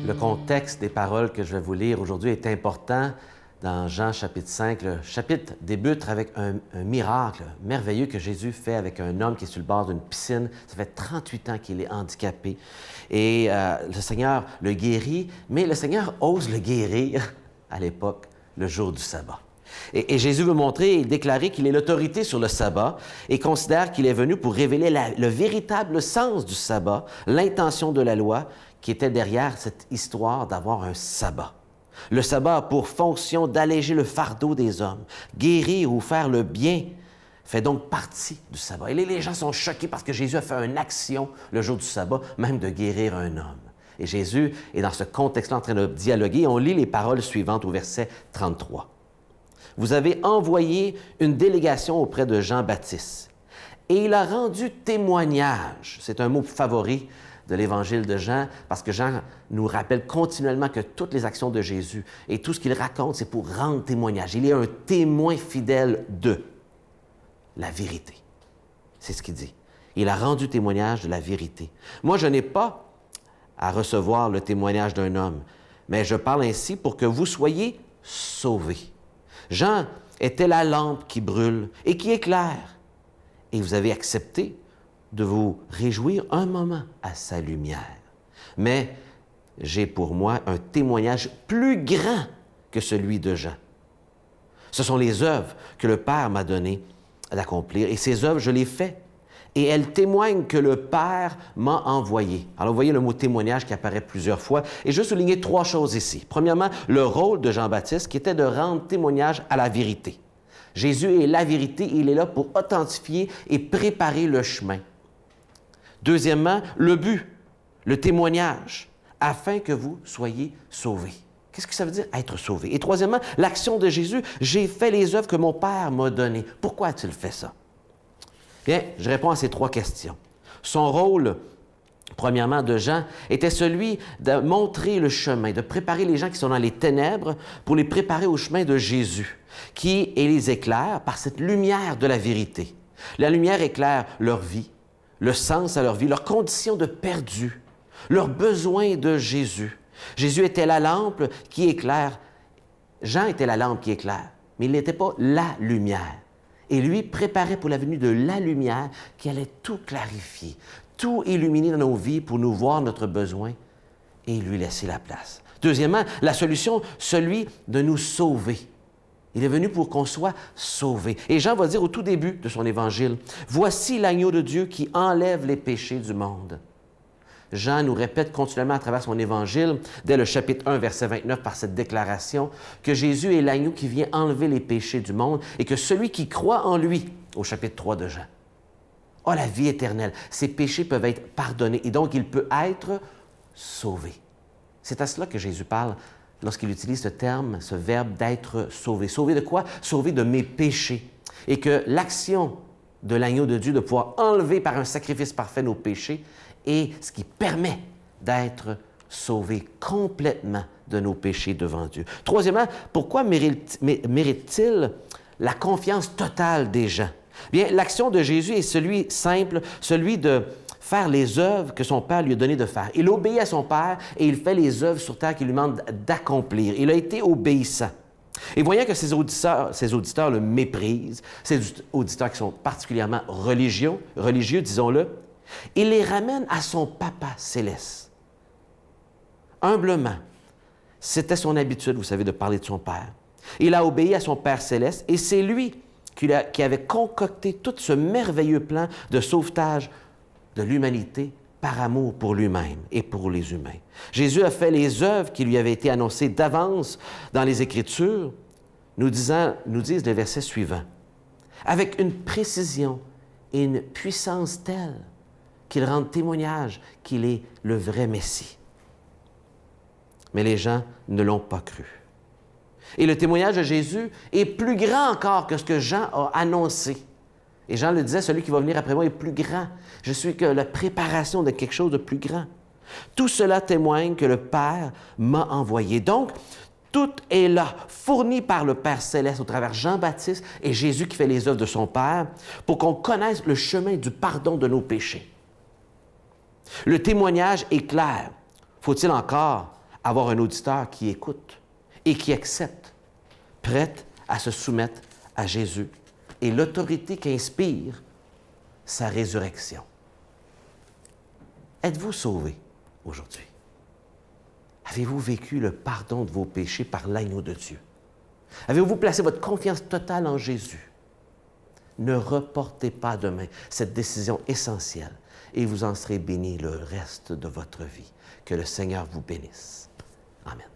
Le contexte des paroles que je vais vous lire aujourd'hui est important. Dans Jean chapitre 5, le chapitre débute avec un miracle merveilleux que Jésus fait avec un homme qui est sur le bord d'une piscine. Ça fait 38 ans qu'il est handicapé. Et le Seigneur le guérit, mais le Seigneur ose le guérir à l'époque, le jour du sabbat. Et Jésus veut montrer et déclarer qu'il est l'autorité sur le sabbat et considère qu'il est venu pour révéler le véritable sens du sabbat, l'intention de la loi qui était derrière cette histoire d'avoir un sabbat. Le sabbat a pour fonction d'alléger le fardeau des hommes, guérir ou faire le bien fait donc partie du sabbat. Et les gens sont choqués parce que Jésus a fait une action le jour du sabbat, même de guérir un homme. Et Jésus est dans ce contexte-là en train de dialoguer. On lit les paroles suivantes au verset 33. « Vous avez envoyé une délégation auprès de Jean-Baptiste, et il a rendu témoignage. » C'est un mot favori de l'Évangile de Jean, parce que Jean nous rappelle continuellement que toutes les actions de Jésus et tout ce qu'il raconte, c'est pour rendre témoignage. Il est un témoin fidèle de la vérité. C'est ce qu'il dit. Il a rendu témoignage de la vérité. Moi, je n'ai pas à recevoir le témoignage d'un homme, mais je parle ainsi pour que vous soyez sauvés. Jean était la lampe qui brûle et qui éclaire, et vous avez accepté de vous réjouir un moment à sa lumière. Mais j'ai pour moi un témoignage plus grand que celui de Jean. Ce sont les œuvres que le Père m'a donné d'accomplir, et ces œuvres, je les fais. Et elles témoignent que le Père m'a envoyé. Alors, vous voyez le mot témoignage qui apparaît plusieurs fois. Et je vais souligner trois choses ici. Premièrement, le rôle de Jean-Baptiste qui était de rendre témoignage à la vérité. Jésus est la vérité et il est là pour authentifier et préparer le chemin. Deuxièmement, le but, le témoignage, afin que vous soyez sauvés. Qu'est-ce que ça veut dire, être sauvé? Et troisièmement, l'action de Jésus, j'ai fait les œuvres que mon Père m'a données. Pourquoi a-t-il fait ça? Bien, je réponds à ces trois questions. Son rôle, premièrement, de Jean, était celui de montrer le chemin, de préparer les gens qui sont dans les ténèbres pour les préparer au chemin de Jésus, qui les éclaire par cette lumière de la vérité. La lumière éclaire leur vie, le sens à leur vie, leur condition de perdu, leurs besoins de Jésus. Jésus était la lampe qui éclaire. Jean était la lampe qui éclaire, mais il n'était pas la lumière. Et lui préparait pour la venue de la lumière qui allait tout clarifier, tout illuminer dans nos vies pour nous voir notre besoin et lui laisser la place. Deuxièmement, la solution, celui de nous sauver. Il est venu pour qu'on soit sauvés. Et Jean va dire au tout début de son évangile, « Voici l'agneau de Dieu qui enlève les péchés du monde. » Jean nous répète continuellement à travers son évangile, dès le chapitre 1, verset 29, par cette déclaration, que Jésus est l'agneau qui vient enlever les péchés du monde et que celui qui croit en lui, au chapitre 3 de Jean, a la vie éternelle. Ses péchés peuvent être pardonnés et donc il peut être sauvé. C'est à cela que Jésus parle lorsqu'il utilise ce terme, ce verbe d'être sauvé. Sauvé de quoi? Sauvé de mes péchés. Et que l'action de l'agneau de Dieu de pouvoir enlever par un sacrifice parfait nos péchés et ce qui permet d'être sauvé complètement de nos péchés devant Dieu. Troisièmement, pourquoi mérite-t-il la confiance totale des gens? Bien, l'action de Jésus est celui simple, celui de faire les œuvres que son Père lui a donné de faire. Il obéit à son Père et il fait les œuvres sur terre qu'il lui demande d'accomplir. Il a été obéissant. Et voyant que ses auditeurs le méprisent, ces auditeurs qui sont particulièrement religieux, disons-le, il les ramène à son Papa céleste. Humblement, c'était son habitude, vous savez, de parler de son Père. Il a obéi à son Père céleste et c'est lui qui avait concocté tout ce merveilleux plan de sauvetage de l'humanité par amour pour lui-même et pour les humains. Jésus a fait les œuvres qui lui avaient été annoncées d'avance dans les Écritures, nous disent les versets suivants, avec une précision et une puissance telle qu'il rende témoignage qu'il est le vrai Messie. Mais les gens ne l'ont pas cru. Et le témoignage de Jésus est plus grand encore que ce que Jean a annoncé. Et Jean le disait, celui qui va venir après moi est plus grand. Je suis que la préparation de quelque chose de plus grand. Tout cela témoigne que le Père m'a envoyé. Donc, tout est là, fourni par le Père céleste au travers Jean-Baptiste et Jésus qui fait les œuvres de son Père pour qu'on connaisse le chemin du pardon de nos péchés. Le témoignage est clair. Faut-il encore avoir un auditeur qui écoute et qui accepte, prête à se soumettre à Jésus et l'autorité qu'inspire sa résurrection. Êtes-vous sauvé aujourd'hui? Avez-vous vécu le pardon de vos péchés par l'agneau de Dieu? Avez-vous placé votre confiance totale en Jésus? Ne reportez pas demain cette décision essentielle et vous en serez bénis le reste de votre vie. Que le Seigneur vous bénisse. Amen.